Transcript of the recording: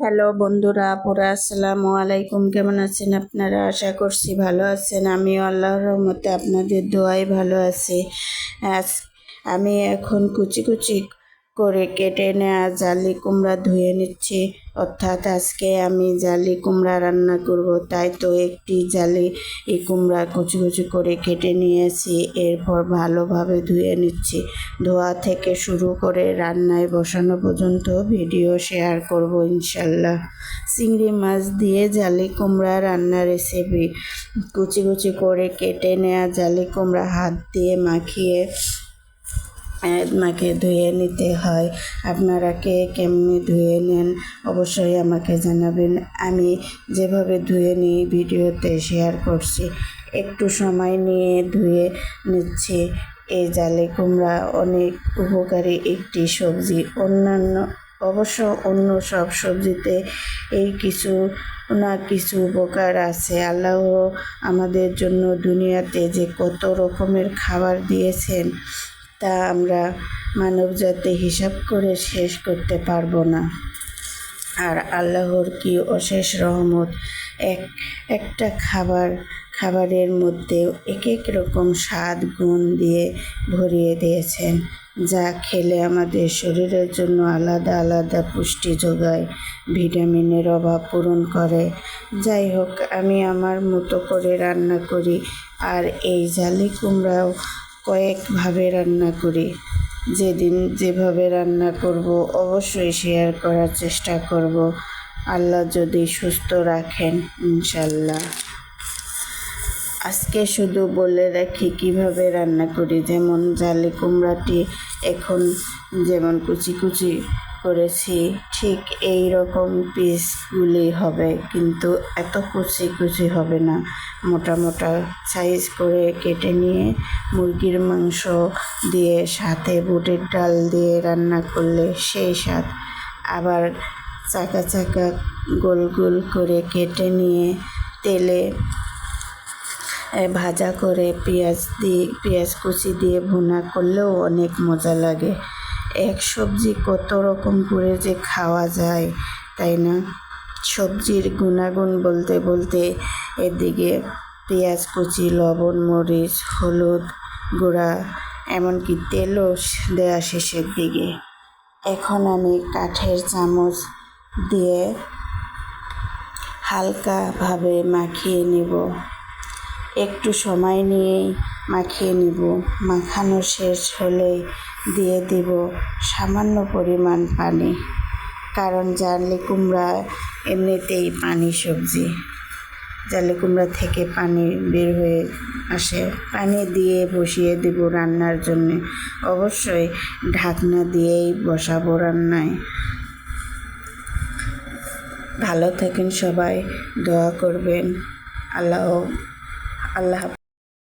Hello বন্ধুরা, আপুরা, আসসালামু আলাইকুম। কেমন আছেন আপনারা? আশা করছি ভালো আছেন। আমিও আল্লাহর রহমতে আপনাদের দোয়ায় ভালো আছি। আজ আমি এখন কুচি কুচি করে কেটে নেওয়া জালি কুমড়া ধুয়ে নিচ্ছি। অর্থাৎ আজকে আমি জালি কুমড়া রান্না করব, তাই তো একটি জালি কুমড়া কুচি কুচি করে কেটে নিয়েছি। এরপর ভালোভাবে ধুয়ে নিচ্ছি। ধোয়া থেকে শুরু করে রান্নায় বসানো পর্যন্ত ভিডিও শেয়ার করব ইনশাল্লাহ। চিংড়ি মাছ দিয়ে জালি কুমড়া রান্নার রেসিপি। কুচি কুচি করে কেটে নেওয়া জালি কুমড়া হাত দিয়ে মাখিয়ে ধুয়ে নিতে হয়। আপনারা কে কেমনি ধুয়ে নেন অবশ্যই আমাকে জানাবেন। আমি যেভাবে ধুয়ে নিই ভিডিওতে শেয়ার করছি। একটু সময় নিয়ে ধুয়ে নিচ্ছি। এই জালি কুমড়া অনেক উপকারী একটি সবজি। অবশ্য অন্য সব সবজিতে এই কিছু না কিছু উপকার আছে। আল্লাহ আমাদের জন্য দুনিয়াতে যে কত রকমের খাবার দিয়েছেন তা আমরা মানবজাতি হিসাব করে শেষ করতে পারবো না। আর আল্লাহর কি অশেষ রহমত! একটা খাবারের মধ্যে এক এক রকম স্বাদ গুণ দিয়ে ভরিয়ে দিয়েছেন, যা খেলে আমাদের শরীরের জন্য আলাদা আলাদা পুষ্টি যোগায়, ভিটামিনের অভাব পূরণ করে। যাই হোক, আমি আমার মতো করে রান্না করি। আর এই জালি কুমড়াও কয়েকভাবে রান্না করি। যেদিন যেভাবে রান্না করব অবশ্যই শেয়ার করার চেষ্টা করব, আল্লাহ যদি সুস্থ রাখেন ইনশাল্লাহ। আজকে শুধু বলে রাখি কিভাবে রান্না করি। যেমন জালি কুমড়াটি এখন যেমন কুচি কুচি করেছি, ঠিক এই রকম পিসগুলি হবে, কিন্তু এত কুচি কুচি হবে না। মোটা মোটা সাইজ করে কেটে নিয়ে মুরগির মাংস দিয়ে সাথে বুটের ডাল দিয়ে রান্না করলে সেই স্বাদ। আবার চাকা চাকা গোল গোল করে কেটে নিয়ে তেলে ভাজা করে পেঁয়াজ কুচি দিয়ে ভুনা করলেও অনেক মজা লাগে। এক সবজি কত রকম করে যে খাওয়া যায়, তাই না? সবজির গুণাগুণ বলতে বলতে এদিকে পেঁয়াজ কুচি, লবণ, মরিচ, হলুদ গুঁড়া, এমনকি তেলও দেয়া শেষের দিকে। এখন আমি কাঠের চামচ দিয়ে হালকাভাবে মাখিয়ে নিব। একটু সময় নিয়েই মাখিয়ে নিব। মাখানো শেষ হলেই দিয়ে দিব সামান্য পরিমাণ পানি, কারণ জালি কুমড়া এমনিতেই পানি সবজি। জালি কুমড়া থেকে পানি বের হয়ে আসে। পানি দিয়ে বসিয়ে দেব রান্নার জন্যে। অবশ্যই ঢাকনা দিয়েই বসাবো রান্নায়। ভালো থাকেন সবাই, দোয়া করবেন। আল্লাহ